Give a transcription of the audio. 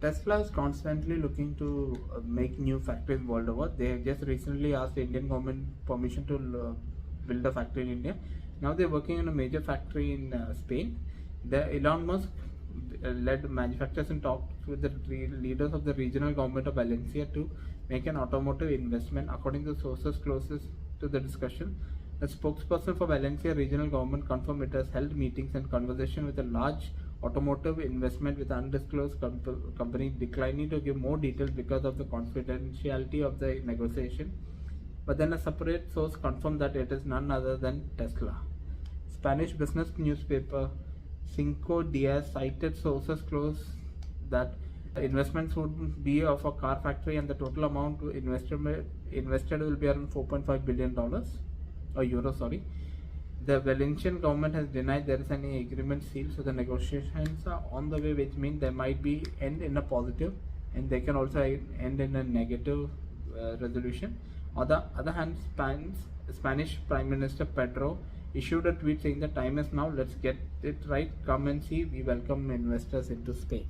Tesla is constantly looking to make new factories world over. They have just recently asked the Indian government permission to build a factory in India. Now they're working on a major factory in Spain. The Elon Musk led manufacturers and talked with the leaders of the regional government of Valencia to make an automotive investment. According to sources closest to the discussion, the spokesperson for Valencia regional government confirmed it has held meetings and conversation with a large automotive investment with undisclosed company, declining to give more details because of the confidentiality of the negotiation. But then a separate source confirmed that it is none other than Tesla. Spanish business newspaper Cinco Dias cited sources close that investments would be of a car factory and the total amount invested will be around $4.5 billion or euro, sorry. The Valencian government has denied there is any agreement sealed, so the negotiations are on the way, which means they might be end in a positive and they can also end in a negative resolution. On the other hand, Spanish Prime Minister Pedro issued a tweet saying the time is now, let's get it right, come and see, we welcome investors into Spain.